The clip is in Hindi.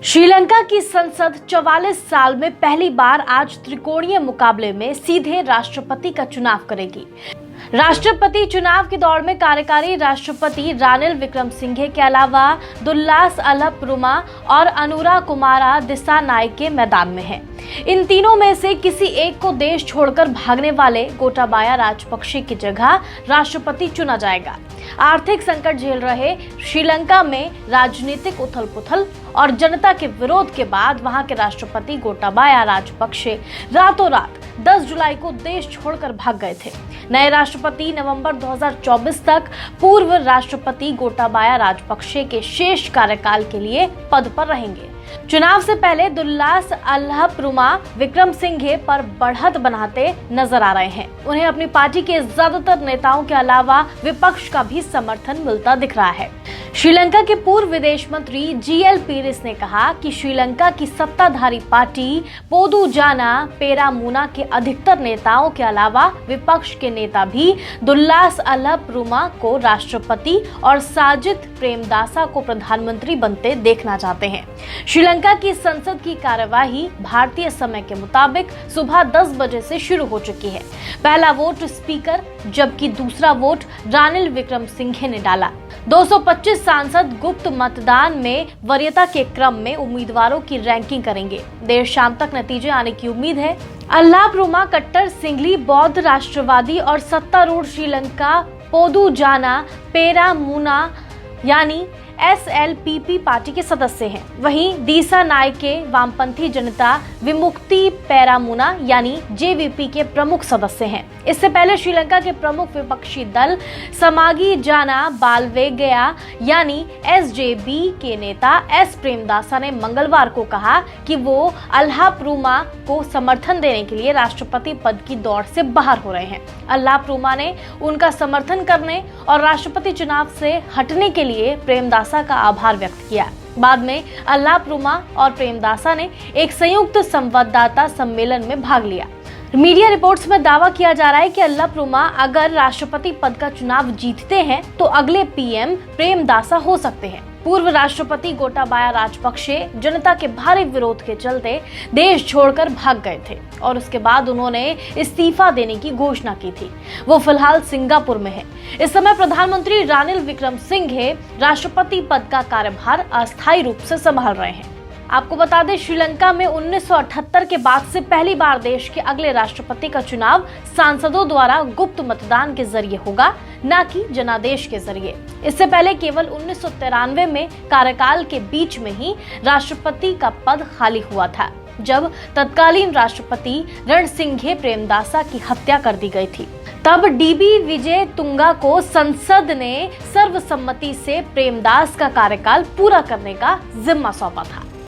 श्रीलंका की संसद 44 साल में पहली बार आज त्रिकोणीय मुकाबले में सीधे राष्ट्रपति का चुनाव करेगी। राष्ट्रपति चुनाव की दौड़ में कार्यकारी राष्ट्रपति रानिल विक्रमसिंघे के अलावा दुल्लास अलहप्रुमा और अनुरा कुमारा दिसानायके मैदान में हैं। इन तीनों में से किसी एक को देश छोड़कर भागने वाले गोटाबाया राजपक्षे की जगह राष्ट्रपति चुना जाएगा। आर्थिक संकट झेल रहे श्रीलंका में राजनीतिक उथल-पुथल और जनता के विरोध के बाद वहां के राष्ट्रपति गोटाबाया राजपक्षे रातों रात 10 जुलाई को देश छोड़कर भाग गए थे। नए राष्ट्रपति नवंबर 2024 तक पूर्व राष्ट्रपति गोटाबाया राजपक्षे के शेष कार्यकाल के लिए पद पर रहेंगे। चुनाव से पहले दुल्लास अलहप्रुमा विक्रमसिंघे पर बढ़त बनाते नजर आ रहे हैं। उन्हें अपनी पार्टी के ज्यादातर नेताओं के अलावा विपक्ष का भी समर्थन मिलता दिख रहा है। श्रीलंका के पूर्व विदेश मंत्री जीएल पीरिस ने कहा कि श्रीलंका की सत्ताधारी पार्टी पोदुजाना पेरामुना के अधिकतर नेताओं के अलावा विपक्ष के नेता भी दुल्लास अलहप्रुमा को राष्ट्रपति और साजिद प्रेमदासा को प्रधानमंत्री बनते देखना चाहते हैं। श्रीलंका की संसद की कार्यवाही भारतीय समय के मुताबिक सुबह 10 बजे से शुरू हो चुकी है। पहला वोट स्पीकर जबकि दूसरा वोट रानिल विक्रमसिंघे ने डाला। 225 सांसद गुप्त मतदान में वरीयता के क्रम में उम्मीदवारों की रैंकिंग करेंगे। देर शाम तक नतीजे आने की उम्मीद है। अलहप्रुमा कट्टर सिंघली बौद्ध राष्ट्रवादी और सत्तारूढ़ श्रीलंका पोदुजाना पेरामुना यानी SLPP पार्टी के सदस्य हैं। वहीं दिसानायके वामपंथी जनता विमुक्ति पेरामुना यानी JVP के प्रमुख सदस्य हैं। इससे पहले श्रीलंका के प्रमुख विपक्षी दल समागी जाना बालवेगया यानी SJB के नेता S प्रेमदासा ने मंगलवार को कहा कि वो अलहप्रुमा को समर्थन देने के लिए राष्ट्रपति पद की दौड़ से बाहर हो रहे हैं। अलहप्रुमा ने उनका समर्थन करने और राष्ट्रपति चुनाव से हटने के लिए प्रेमदासा का आभार व्यक्त किया। बाद में अलहप्रुमा और प्रेमदासा ने एक संयुक्त संवाददाता सम्मेलन में भाग लिया। मीडिया रिपोर्ट्स में दावा किया जा रहा है कि अलहप्रुमा अगर राष्ट्रपति पद का चुनाव जीतते हैं तो अगले PM प्रेमदासा हो सकते हैं। पूर्व राष्ट्रपति गोटाबाया राजपक्षे जनता के भारी विरोध के चलते देश छोड़कर भाग गए थे और उसके बाद उन्होंने इस्तीफा देने की घोषणा की थी। वो फिलहाल सिंगापुर में है। इस समय प्रधानमंत्री रानिल विक्रमसिंघे राष्ट्रपति पद का कार्यभार अस्थायी रूप से संभाल रहे हैं। आपको बता दें, श्रीलंका में 1978 के बाद से पहली बार देश के अगले राष्ट्रपति का चुनाव सांसदों द्वारा गुप्त मतदान के जरिए होगा, न कि जनादेश के जरिए। इससे पहले केवल 1993 में कार्यकाल के बीच में ही राष्ट्रपति का पद खाली हुआ था, जब तत्कालीन राष्ट्रपति रणसिंघे प्रेमदासा की हत्या कर दी गई थी। तब DB विजयतुंगा को संसद ने सर्वसम्मति से प्रेमदास का कार्यकाल पूरा करने का जिम्मा सौंपा था।